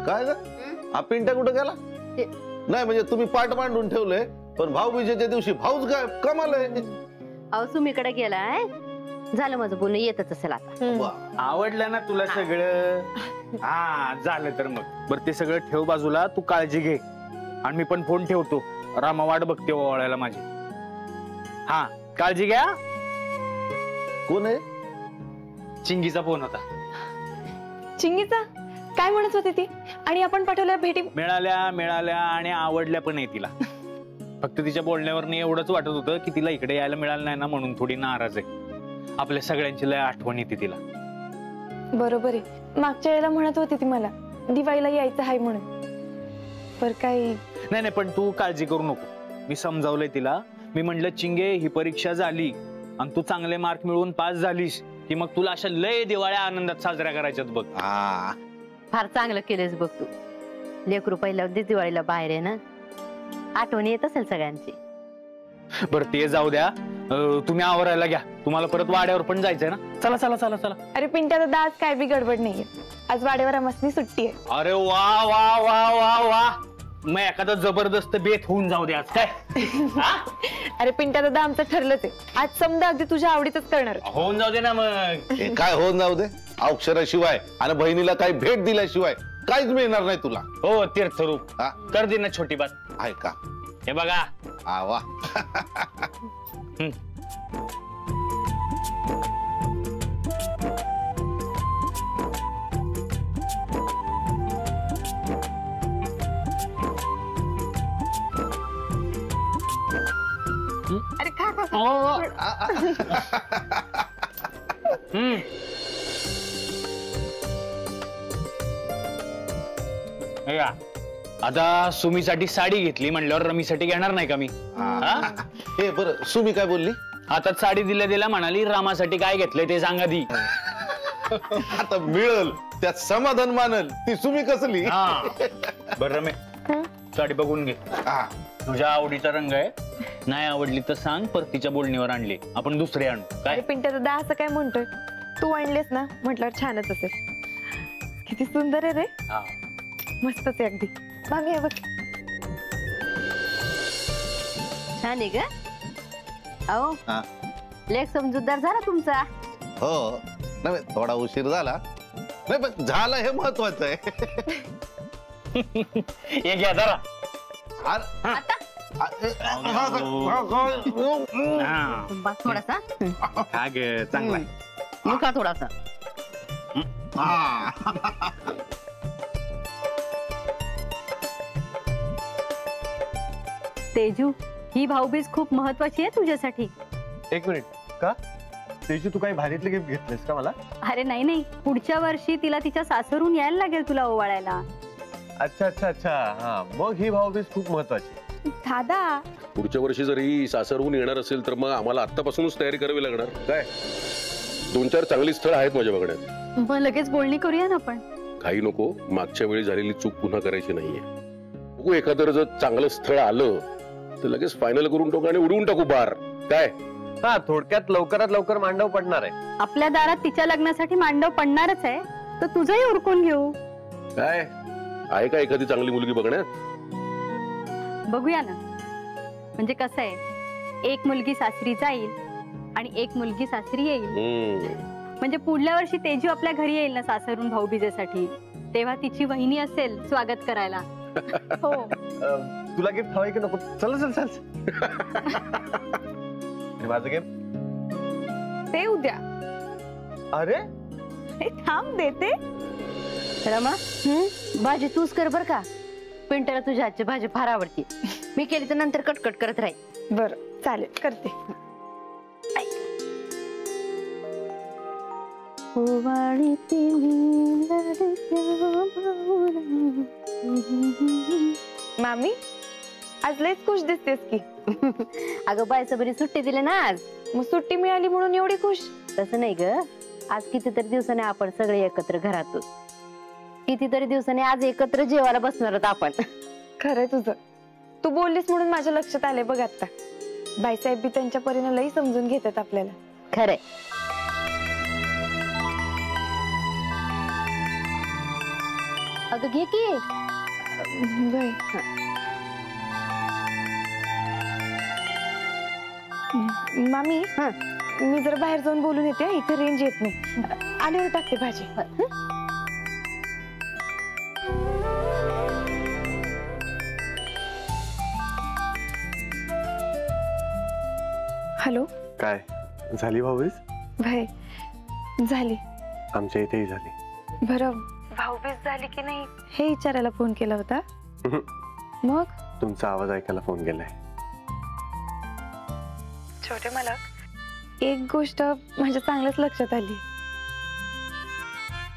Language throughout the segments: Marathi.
काय हा पिंट्या कुठं गेला? नाही म्हणजे तुम्ही पाठ मांडून ठेवलंय पण भाऊबीजेच्या दिवशी भाऊच काय कमाल आहे. अहो सुमीकडे गेलाय. झालं माझं बोलणं येतच असेल आता. आवडलं ना तुला सगळं? हा झालं तर मग बरं ते सगळं ठेव बाजूला. तू काळजी घे आणि मी पण फोन ठेवतो. रामा वाट बघते ओवाळायला माझी. हा काळजी घ्या. कोण आहे? चिंगीचा फोन होता. चिंगीचा काय म्हणत होती ती? आणि आपण पाठवल्या भेटी मिळाल्या आणि आवडल्या पण आहे तिला. फक्त तिच्या बोलण्यावर एवढंच वाटत होतं की तिला इकडे यायला मिळालं नाही ना म्हणून थोडी नाराज आहे. आपल्या सगळ्यांची लय आठवण येते तिला. बरोबर आहे. मागच्या वेळेला म्हणत होती ती मला दिवाळीला यायचं आहे म्हणून. पर काही नाही पण तू काळजी करू नको. मी समजावलंय तिला. मी म्हणलं चिंगे ही परीक्षा झाली आणि तू चांगले मार्क मिळवून पास झालीस की मग तुला अशा लय दिवाळ्या आनंदात साजऱ्या करायच्यात बघ. फार चांगलं केलंस बघ तू. लेकरू पहिल्या दिवाळीला बाहेर आहे ना. आठवण येत असेल सगळ्यांची. बरं ते जाऊ द्या. तुम्ही आवरायला घ्या. तुम्हाला परत वाड्यावर पण जायचंय ना. चला चला चला चला. अरे पिंट्या दादा आज काय बी गडबड नाहीये. आज वाड्यावर आमसनी सुट्टी आहे. अरे वा वा वा वा वा. मग एखादा जबरदस्त बेत होऊन जाऊ दे आज काय. अरे पिंट्या दादा आमचं ठरलंच आहे. आज समजा अगदी तुझ्या आवडीतच करणार. होऊन जाऊ दे ना मग. काय होऊन जाऊ दे. अक्षराशिवाय आणि बहिणीला काही भेट दिल्याशिवाय काहीच मिळणार नाही तुला. हो तीर्थरूप कर दे ना छोटी बात. आहे का? हे बघा. वा. अरे खा खा. आता सुमीसाठी साडी घेतली म्हणल्यावर रमीसाठी घेणार नाही का मी? हे बरं सुमी काय बोलली? हातात साडी दिल्या म्हणाली रामासाठी काय घेतलंय ते सांगा दी. आता मिळल त्यात समाधान मानल ती सुमी कसली. बरं रमे साडी बघून घे. तुझ्या आवडीचा रंग आहे. नाही आवडली तर सांग. परतीच्या बोलणीवर आणली आपण दुसरे आणू काय. पिंट्या दादा असं काय म्हणतोय? तू आणलेस ना म्हटल्यावर छानच असेल. किती सुंदर आहे रे. मस्तच आहे अगदी. मामी हे बघ छान आहे ग. अहो लेख समजूतदार झाला तुमचा. हो नाही थोडा उशीर झाला नाही पण झाला हे महत्वाचं आहे. हे घ्या जरा. थोडासा चांगला मुका थोडासा. तेजू ही भाऊबीज खूप महत्वाची आहे तुझ्यासाठी. एक मिनिट का तेजू तू काही भारीतले गिफ्ट घेतलेस का मला? अरे नाही पुढच्या वर्षी तिला तिच्या सासरून यायला लागेल तुला ओवाळायला. अच्छा अच्छा अच्छा. हा मग ही भाऊबीज खूप महत्वाची. दादा पुढच्या वर्षी जर ही सासरहून येणार असेल तर मग आम्हाला आत्तापासूनच तयारी करावी लागणार. काय 2-4 चांगली स्थळ आहेत माझ्या बघण्यात. मग लगेच बोलणी करूया ना आपण. काही नको. मागच्या वेळी झालेली चूक पुन्हा करायची नाहीये. बघू एखादं जर चांगलं स्थळ आलं तर लगेच फायनल करून टाकू आणि उडवून टाकू बार. काय हा थोडक्यात लवकरात लवकर मांडव पडणार आहे. आपल्या दारात तिच्या लग्नासाठी मांडव पडणारच आहे तर तुझंही उरकून घेऊ. काय आहे का एखादी चांगली मुलगी बघण्यात? बघूया ना. म्हणजे कसं आहे एक मुलगी सासरी जाईल आणि एक मुलगी सासरी येईल. म्हणजे पुढल्या वर्षी तेजू आपल्या घरी येईल ना सासरून भाऊबीजेसाठी. तेव्हा तिची वहिनी असेल स्वागत करायला. हो तुला गिफ्ट हवंय की नको? चल चल चल. माझं गिफ्ट ते उद्या. अरे थांब देते. रमा भाजी तूच कर बर का. पिंट्याला तुझ्या हातची भाजी फार आवडते. मी केली तर नंतर कटकट करत राहील. बरं चालेल करते. मामी आज लयच खुश दिसतेस की. अगं बायचं बरी सुट्टी दिली ना आज. मग सुट्टी मिळाली म्हणून एवढी खुश? तसं नाही ग. आज कितीतरी दिवसाने आपण सगळे एकत्र घरात. कितीतरी दिवसांनी आज एकत्र जेवायला बसणार आहोत आपण. खरंय तुझं. तू बोललीस म्हणून माझ्या लक्षात आले बघ आता. बाईसाहेब बी त्यांच्या परीने लई समजून घेतात आपल्याला. खरंय. अगं घे की. बाय. मामी मी जरा बाहेर जाऊन बोलून येते. इथे रेंज येत नाही. आल्यावर टाकते भाजी. हॅलो. काय झाली भाऊबीज? भाई झाली. आमच्या इथेही झाली. बरं भाऊबीज झाली की नाही हे विचारायला फोन केला होता. मग तुमचा आवाज ऐकायला फोन केलाय. छोटे मालक, एक गोष्ट माझ्या चांगलंच लक्षात आली.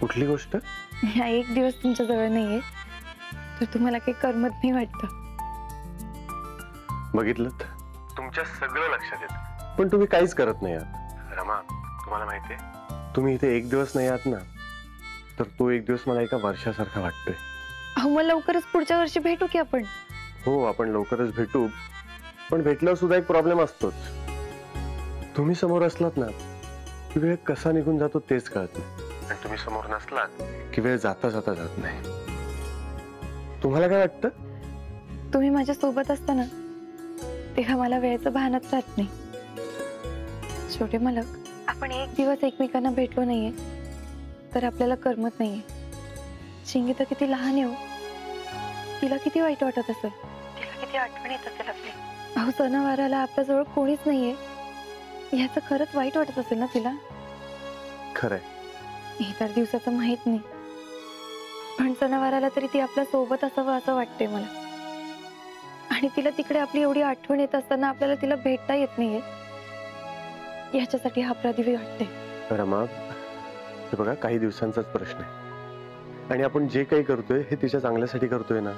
कुठली गोष्ट? हा एक दिवस तुमच्या जवळ नाहीये तर तुम्हाला काही करमत नाही वाटतं. बघितलं, तुमच्या सगळं लक्षात येतं पण तुम्ही काहीच करत नाही आहात. रमा, तुम्हाला माहितीये तुम्ही इथे एक दिवस नाही आहात ना, तर तो एक दिवस मला एका वर्षासारखा वाटतोय. अहो मग लवकरच पुढच्या वर्षी भेटू की आपण. हो, आपण लवकरच भेटू, पण भेटल्यावर सुद्धा एक प्रॉब्लेम असतोच. तुम्ही समोर असलात ना की वेळ कसा निघून जातो तेच कळत नाही, आणि तुम्ही समोर नसलात की वेळ जाता जाता जात नाही. तुम्हाला काय वाटतं? तुम्ही माझ्या सोबत असताना तेव्हा मला वेळेचं भानच राहत नाही. छोटे मालक, आपण एक दिवस एकमेकांना भेटलो नाहीये तर आपल्याला करमत नाहीये. शिंगी तर किती लहान आहे हो. तिला किती वाईट वाटत असेल, तिला किती आठवण येत असेल आपली. अहो सणावाराला आपल्याजवळ कोणीच नाहीये ह्याचं खरंच वाईट वाटत असेल ना तिला. खरंय, इतर दिवसाचं माहित नाही पण सणावाराला तरी ती आपल्या सोबत असावं असं वाटतंय मला. आणि तिला तिकडे आपली एवढी आठवण येत असताना आपल्याला तिला भेटता येत नाहीये याच्यासाठी हा प्रदिवी वाटते. रमा, हे बघा काही दिवसांचाच प्रश्न आहे आणि आपण जे काही करतोय हे तिच्या चांगल्यासाठी करतोय ना.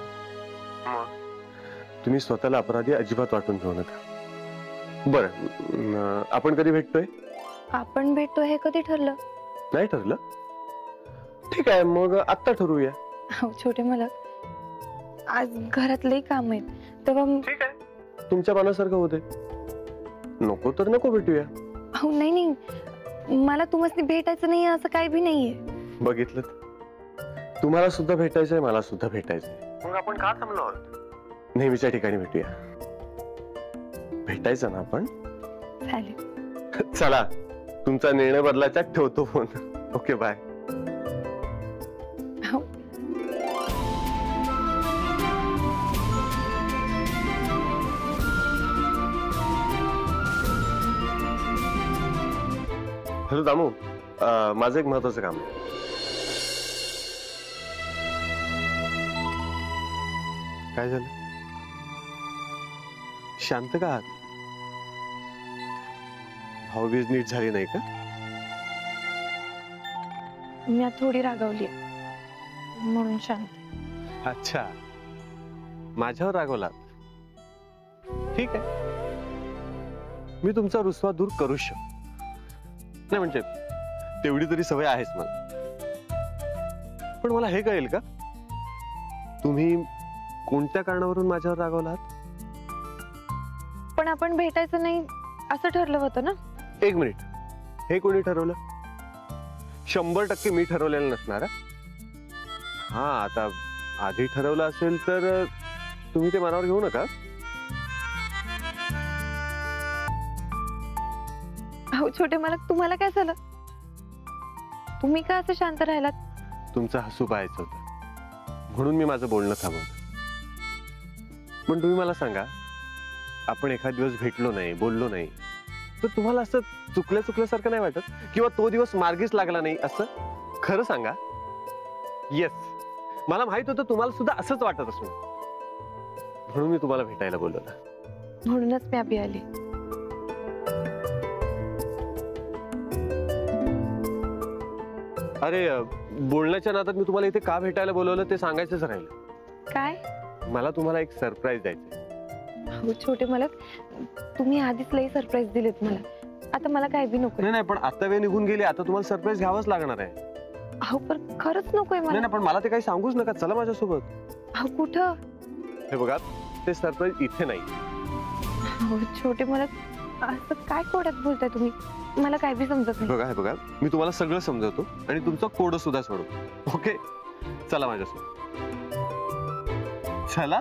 तुम्ही स्वतःला अपराधी अजिबात वाटून घेऊ नका. बरं, आपण कधी भेटतोय? आपण भेटतो हे कधी ठरलं? नाही ठरलं? ठीक आहे, मग आत्ता ठरवूया. हो छोटे मालक, आज घरात लई काम आहेत तेव्हा ठीक आहे, तुमच्या मनासारखं होते. नको तर नको भेटूया. हो नाही नाही, मला तुम्हाला भेटायचं नाही असं काही बी नाहीये. बघितलं, तुम्हाला सुद्धा भेटायचंय, मला सुद्धा भेटायचंय. मग आपण का थांबलो आहोत? नेहमीच्या ठिकाणी भेटूया. भेटायचं ना आपण? चालेल. चला, तुमचा निर्णय बदलायचा, ठेवतो फोन. Okay, bye. हो. हॅलो दामू, माझं एक महत्वाचं काम आहे. काय झालं? शांत का आहात? भाऊबीज नीट झाली नाही का? मी आता थोडी रागावली म्हणून शांत. अच्छा, माझ्यावर रागवलात? ठीक आहे, मी तुमचा रुसवा दूर करू शकतो. नाही म्हणजे तेवढी तरी सवय आहेच मला. पण मला हे कळेल का तुम्ही कोणत्या कारणावरून माझ्यावर रागवलात? पण आपण भेटायचं नाही असं ठरलं होतं ना. एक मिनिट, हे कोणी ठरवलं? 100% मी ठरवलेलं नसणार. हा, आता आधी ठरवलं असेल तर तुम्ही ते मनावर घेऊ नका. हो छोटे मालक, तुम्हाला काय झालं? तुम्ही का असं शांत राहिलात? तुमचं हसू पाहायचं होतं म्हणून मी माझं बोलणं थांबवलं. पण तुम्ही मला सांगा, आपण एखाद दिवस भेटलो नाही, बोललो नाही, तर तुम्हाला असं चुकल्यासारखं नाही वाटत? किंवा तो दिवस मार्गीच लागला नाही असं? खरं सांगा. येस, मला माहित होतं तुम्हाला सुद्धा असंच वाटत असणार, म्हणून मी तुम्हाला भेटायला बोलवलं. म्हणूनच मी अभि आली. अरे, बोलण्याच्या नादात मी तुम्हाला इथे का भेटायला बोलवलं ते सांगायचंच राहिलं. काय? मला तुम्हाला एक सरप्राईज द्यायचंय. हो छोटे मालक, तुम्ही आधीच लई सरप्राईज दिलेत मला. आता मला काय बी नको. नाही, पण आता वेळ निघून गेली, आता तुम्हाला सरप्राईज घ्यावंच लागणार आहे. अहो पण खरंच नकोय मला. नाही, पण मला ते काही सांगूच नका. चला माझ्यासोबत. अहो कुठं? हे बघा, ते सरप्राईज इथे नाही. हो छोटे मालक, असं काय कोड्यात बोलताय तुम्ही? मला काय बी समजत नाही. हे बघा, मी तुम्हाला सगळं समजवतो आणि तुमचा कोड सुद्धा सोडवतो. ओके, चला माझ्यासोबत. चला.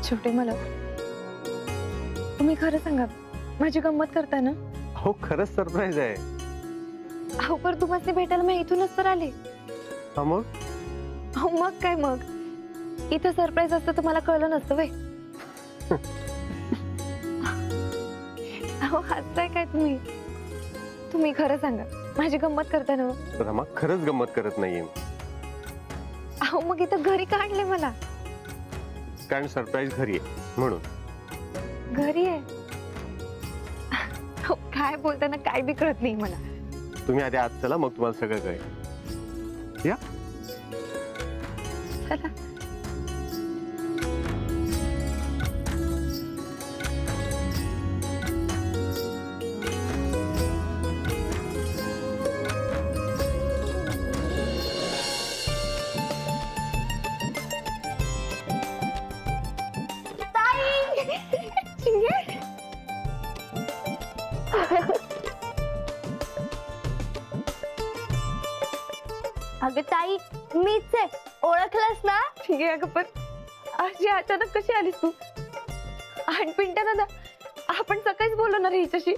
छोटे मला तुम्ही खरं सांगा, माझी गंमत करताय ना? हो, खरंच सरप्राईज आहे. अहो पर तुम्हाला भेटायला मी इथूनच तर आले. हा मग? अहो मग काय मग, इथं सरप्राईज असतं तर मला कळलं नसतं वय. अहो हसताय काय तुम्ही? तुम्ही खरं सांगा, माझी गंमत करताय ना? रमा, खरंच गंमत करत नाहीये. अहो मग इथं घरी का आणले मला? कारण सरप्राईज घरी आहे म्हणून. घरी आहे? अहो, काय बोलताना काय बी कळत नाही मला. तुम्ही आधी आत चला, मग तुम्हाला सगळं कळेल. या. चला. अगं ताई, मीच आहे, ओळखलंस ना? ठीक आहे अगं, पण अशी अचानक कशी आलीस तू? आणि पिंट्या दादा, आपण सकाळीच बोललो ना रे हिच्याशी.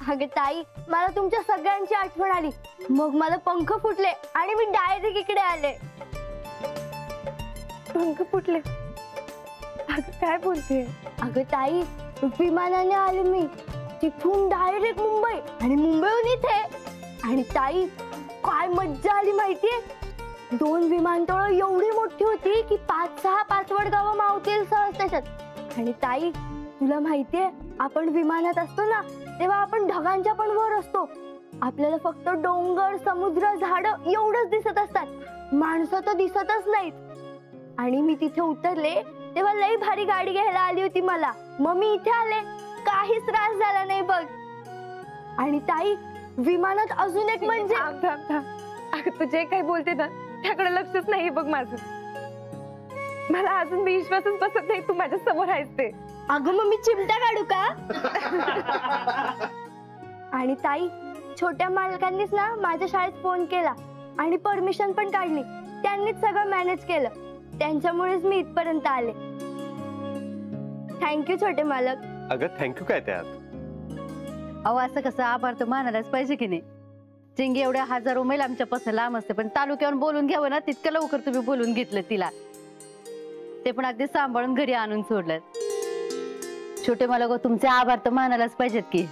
अगं ताई, मला तुमच्या सगळ्यांची आठवण आली, मग मला पंख फुटले आणि मी डायरेक्ट इकडे आले. पंख फुटले? अगं काय बोलते? अगं ताई, विमानाने आले मी, तिथून डायरेक्ट मुंबई आणि मुंबईहून इथे. आणि ताई, काय मज्जा आली माहितीये, 2 विमानतळ एवढी मोठी होती की 5-6 पाचवड गावं मावतील सहज त्याच्यात. आणि ताई, तुला माहितीये, आपण विमानात असतो ना तेव्हा आपण ढगांच्या पण वर असतो. आपल्याला फक्त डोंगर, समुद्र, झाड एवढंच दिसत असतात, माणसं तर दिसतच नाहीत. आणि मी तिथे उतरले तेव्हा लई भारी गाडी घ्यायला आली होती मला, मग मी इथे आले, काहीच त्रास झाला नाही बघ. आणि ताई, विमानात अजून एक म्हणजे अगं तू जे काही बोलते ना त्याकडे लक्षच नाही बघ माझं. मला अजून विश्वासच बसत नाही तू माझ्या समोर आहेस ते. अगं मग मी चिमटा काढू का? आणि ताई, छोट्या मालकांनीच ना माझ्या शाळेत फोन केला आणि परमिशन पण काढली, त्यांनीच सगळं मॅनेज केलं, त्यांच्यामुळेच मी इथपर्यंत आले. थँक्यू छोटे मालक. अगं थँक्यू काय त्यात? अहो असं कसं आभार तर मानायलाच पाहिजे की नाही. चिंगी एवढ्या हजारो मैल आमच्यापासून लांब असते, पण तालुक्यावर बोलून घ्यावं ना, तितकं लवकर तुम्ही बोलून घेतलं तिला, ते पण अगदी सांभाळून घरी आणून सोडलं. छोटे मला तुमचे आभार तर मानायलाच पाहिजेत की.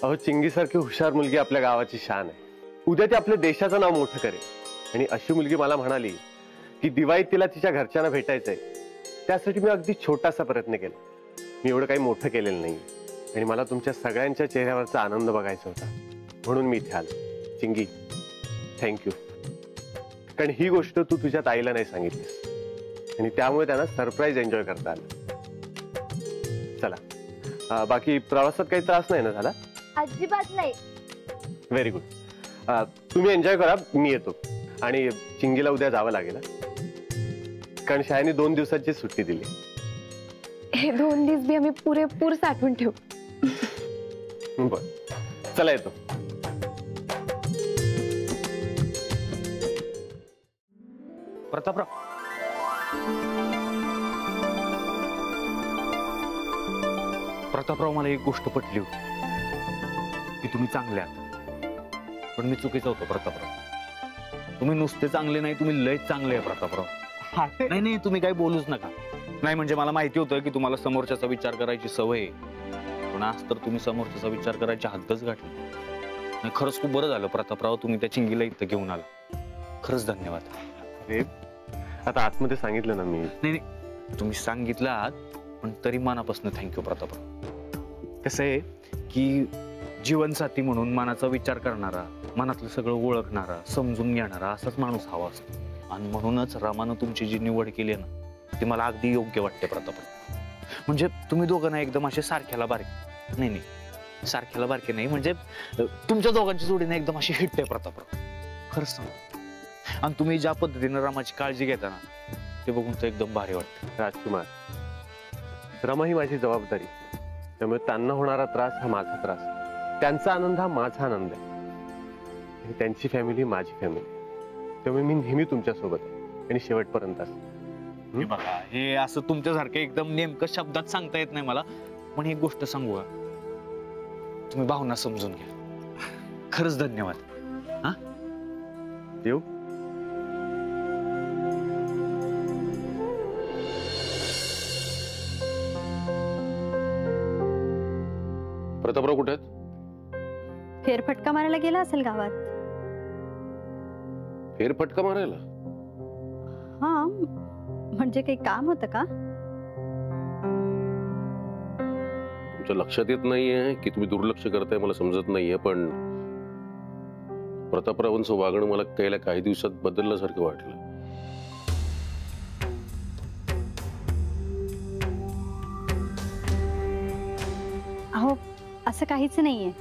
अहो, चिंगीसारखी हुशार मुलगी आपल्या गावाची शान आहे. उद्या ती आपल्या देशाचं नाव मोठं करेल. आणि अशी मुलगी मला म्हणाली की दिवाळीत तिला तिच्या घरच्यांना भेटायचंय, त्यासाठी मी अगदी छोटासा प्रयत्न केला. मी एवढं काही मोठं केलेलं नाही आणि मला तुमच्या सगळ्यांच्या चेहऱ्यावरचा आनंद बघायचा होता, म्हणून मी इथे आलो. चिंगी, थँक्यू. कारण ही गोष्ट तू तुझ्या ताईला नाही सांगितलीस आणि त्यामुळे त्यांना सरप्राईज एन्जॉय करता आलं. चला, बाकी प्रवासात काही त्रास नाही ना झाला? अजिबात नाही. Very good. तुम्ही एन्जॉय करा, मी येतो. आणि चिंगीला उद्या जावं लागेल, कारण शाळेने 2 दिवसाची सुट्टी दिली. हे 2 दिवस बी आम्ही पुरेपूर साठवून ठेवू. बर, चला येतो. प्रतापराव, प्रतापराव, मला एक गोष्ट पटली होती की तुम्ही चांगले आहात, पण मी चुकीचं होतो प्रतापराव. तुम्ही नुसते चांगले नाही, तुम्ही लय चांगले आहे प्रतापराव. नाही नाही, तुम्ही काही बोलूच नका. नाही म्हणजे मला माहिती होतं की तुम्हाला समोरच्याचा विचार करायची सवय आहे, पण आज तर तुम्ही समोरच्याचा विचार करायची हद्दच गाठली. नाही, खरंच खूप बरं झालं प्रतापराव, तुम्ही त्या चिंगीला इथं घेऊन आला. खरंच धन्यवाद. अरे, आता आतमध्ये सांगितलं ना मी. नाही नाही, तुम्ही सांगितलं आहात, पण तरी मनापासून थँक्यू प्रतापराव. कसं आहे की जीवनसाथी म्हणून मनाचा विचार करणारा, मनातलं सगळं ओळखणारा, समजून घेणारा असाच माणूस हवा असतो. आणि म्हणूनच रामानं तुमची जी निवड केली ना, ती मला अगदी योग्य वाटते प्रतापराव. म्हणजे तुम्ही दोघं ना एकदम असे सारख्याला बारके. नाही नाही, सारख्याला बारके नाही, म्हणजे तुमच्या दोघांची जोडी ना एकदम अशी हिट आहे प्रतापराव. खरंच सांग. आणि तुम्ही ज्या पद्धतीने रामाची काळजी घेता ना, ते बघून तर एकदम भारी वाटतं. राजकुमार, रमा ही माझी जबाबदारी, त्यामुळे त्यांना होणारा त्रास हा माझा त्रास, त्यांचा आनंद हा माझा आनंद आहे, आणि त्यांची फॅमिली माझी फॅमिली. त्यामुळे मी नेहमी तुमच्या सोबत आहे आणि शेवटपर्यंत असतो. हे बघा, हे असं तुमच्यासारखं एकदम नेमकं शब्दात सांगता येत नाही मला, पण एक गोष्ट सांगू का, तुम्ही भावना समजून घ्या. खरंच धन्यवाद. येऊ? प्रतापराव कुठे आहेत? फेरफटका मारायला गेला असेल गावात. फेरफटका मारायला? हा, म्हणजे काही काम होतं का? तुमच्या लक्षात येत नाहीये की तुम्ही दुर्लक्ष करताय मला समजत नाहीये, पण प्रतापरावांचं वागणं मला गेल्या काही दिवसात बदलल्यासारखं वाटलं. अहो, असं काहीच नाहीये,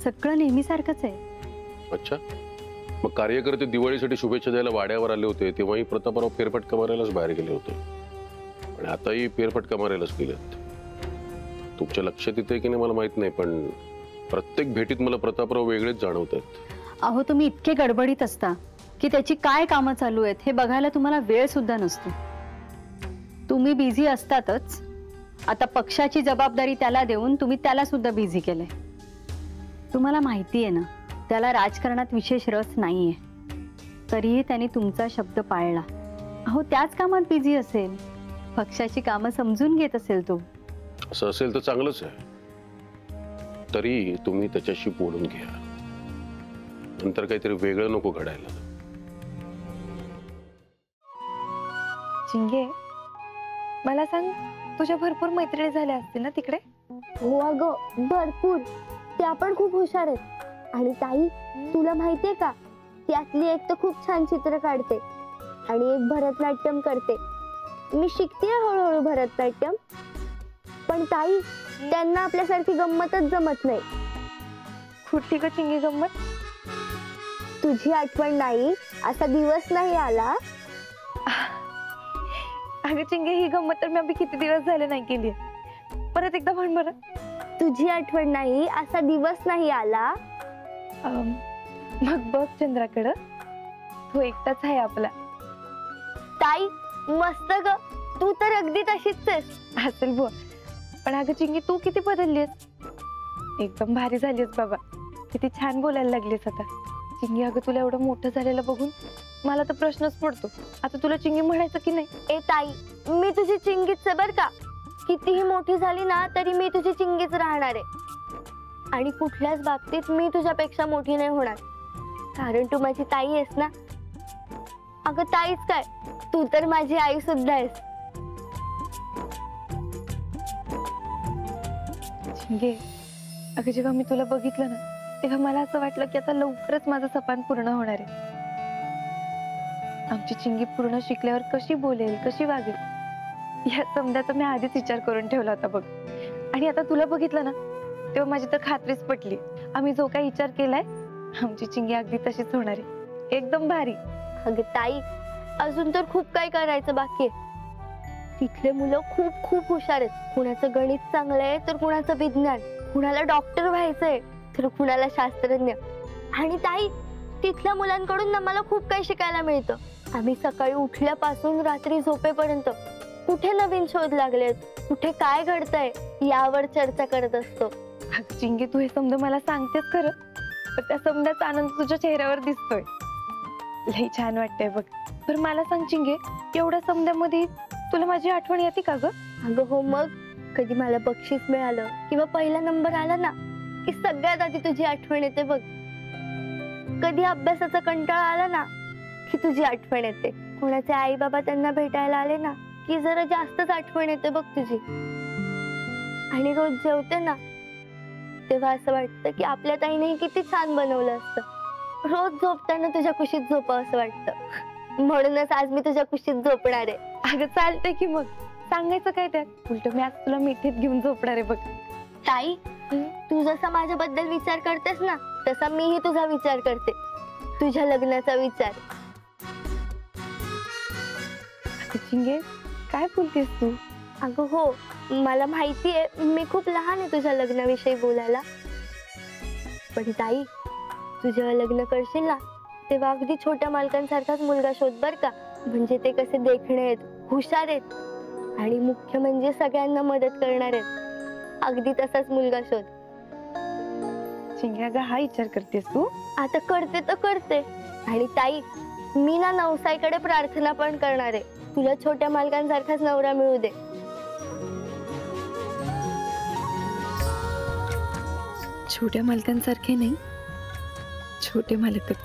सगळं नेहमीसारखंच आहे. अच्छा, मग कार्यकर्ते दिवाळीसाठी शुभेच्छा द्यायला वाड्यावर आले होते तेव्हाही प्रतापराव फेरफटका मारायलाच बाहेर गेले होते, आणि आताही फेरफटका मारायलाच गेलेत. तुमच्या लक्षात येते की नाही मला माहित नाही, पण प्रत्येक भेटीत मला प्रतापराव वेगळेच जाणवत आहेत. अहो, तुम्ही इतके गडबडीत असता की त्याची काय कामं चालू आहेत हे बघायला तुम्हाला वेळ सुद्धा नसतो. तुम्ही बिझी असतातच, आता पक्षाची जबाबदारी त्याला देऊन तुम्ही त्याला सुद्धा बिझी केलंय. तुम्हाला माहिती आहे ना, त्याला राजकारणात विशेष रस नाहीये, तरीही त्याने तुमचा शब्द पाळला. अहो, त्याच कामात बिझी असेल, पक्षाची कामं समजून घेत असेल तो. असं असेल तर चांगलंच आहे, तरी तुम्ही त्याच्याशी बोलून घ्या, नंतर काहीतरी वेगळं नको घडायला. चिंगे, मला सांग, तुझ्या भरपूर मैत्रिणी झाल्या असतील ना तिकडे? हो अगं, भरपूर. त्या पण खूप हुशार आहेत. आणि ताई, तुला माहितीये का, त्यातली एक तर खूप छान चित्र काढते आणि एक भरतनाट्यम करते. मी शिकतेय हळूहळू भरतनाट्यम, पण ताई, त्यांना आपल्यासारखी गंमतच जमत नाही. कुठली ग चिंगे गंमत? तुझी आठवण नाही असा दिवस नाही आला. अगं चिंगे, ही गंमत तर मी अभि किती दिवस झाले नाही केली. परत एकदा म्हण बरं. तुझी आठवण नाही असा दिवस नाही आला. मग बघ चंद्राकडं, तो एकटाच आहे आपला. ताई, मस्त ग, तू तर अगदी तशीच आहेस. असेल बुवा, पण अगं चिंगी, तू किती बदललीस, एकदम भारी झालीस बाबा. किती छान बोलायला लागलीस आता. चिंगी अगं, तुला एवढं मोठं झालेलं बघून मला तर प्रश्नच पडतो, आता तुला चिंगी म्हणायचं की नाही? ए ताई, मी तुझी चिंगीच आहे बर का. कितीही मोठी झाली ना तरी मी तुझी चिंगीच राहणार आहे, आणि कुठल्याच बाबतीत मी तुझ्यापेक्षा मोठी नाही होणार, कारण तू माझी ताई आहेस ना. अगं ताईच काय, तू तर माझी आई सुद्धा आहेस. चिंगे अगं, जेव्हा मी तुला बघितलं ना, तेव्हा मला असं वाटलं की आता लवकरच माझं सपान पूर्ण होणार आहे. आमची चिंगी पूर्ण शिकल्यावर कशी बोलेल, कशी वागेल, या समजाचा मी आधीच विचार करून ठेवला होता बघ. आणि आता तुला बघितलं ना, तेव्हा माझी तर खात्रीच पटली. आम्ही जो काही विचार केलाय, आमची चिंगी अगदी तशीच होणार आहे, एकदम भारी. अगं ताई, अजून तर खूप काही करायचं बाकी आहे. तिथले मुलं खूप खूप हुशार आहेत. कुणाचं गणित चांगलं आहे तर कुणाचं विज्ञान, कुणाला डॉक्टर व्हायचंय तर कुणाला शास्त्रज्ञ. आणि ताई, तिथल्या मुलांकडून ना मला खूप काही शिकायला मिळतं. आम्ही सकाळी उठल्यापासून रात्री झोपेपर्यंत कुठे नवीन शोध लागलेत, कुठे काय घडतंय यावर चर्चा करत असतो. अगं चिंगी, तू हे समजा मला सांगतेस खरं, पण त्या समजाचा आनंद तुझ्या चेहऱ्यावर दिसतोय. लई छान वाटतंय बघ. तर मला सांग चिंगे, एवढ्या समजामध्ये तुला माझी आठवण येते का ग? अगं हो, मग कधी मला बक्षीस मिळालं किंवा पहिला नंबर आला ना की सगळ्यात आधी तुझी आठवण येते बघ. कधी अभ्यासाचा कंटाळा आला ना की तुझी आठवण येते. कोणाचे आई बाबा त्यांना भेटायला आले ना की जरा जास्तच आठवण येते बघ तुझी. आणि रोज जेवते ना तेव्हा असं वाटतं की आपल्या ताईने किती छान बनवलं असतं. रोज झोपताना तुझ्या कुशीत झोपावं असं वाटतं, म्हणूनच आज मी तुझ्या कुशीत झोपणार आहे. अगं चालतंय की, मग सांगायचं काय त्यात. उलट मी आज तुला मिठीत घेऊन झोपणार आहे बघ. ताई, तू जसा माझ्याबद्दल विचार करतेस ना तसा मीही तुझा विचार करते, तुझ्या लग्नाचा विचार. चिंगे, काय बोलतेस तू? अगं हो, मला माहितीये मी खूप लहान आहे तुझ्या लग्नाविषयी बोलायला. पण ताई, तू जेव्हा लग्न करशील ना तेव्हा अगदी छोट्या मालकांसारखाच मुलगा शोध बर का. म्हणजे ते कसे देखणे आहेत, हुशार आहेत आणि मुख्य म्हणजे सगळ्यांना मदत करणार आहेत. अगदी तसाच मुलगा शोध. चिंग्या हा विचार करतेस तू? आता करते तर करते. आणि ताई, मी ना नवसाईकडे प्रार्थना पण करणार आहे, तुला छोट्या मालकांसारखाच नवरा मिळू दे. छोट्या मालकांसारखे नाही, छोटे मालकच.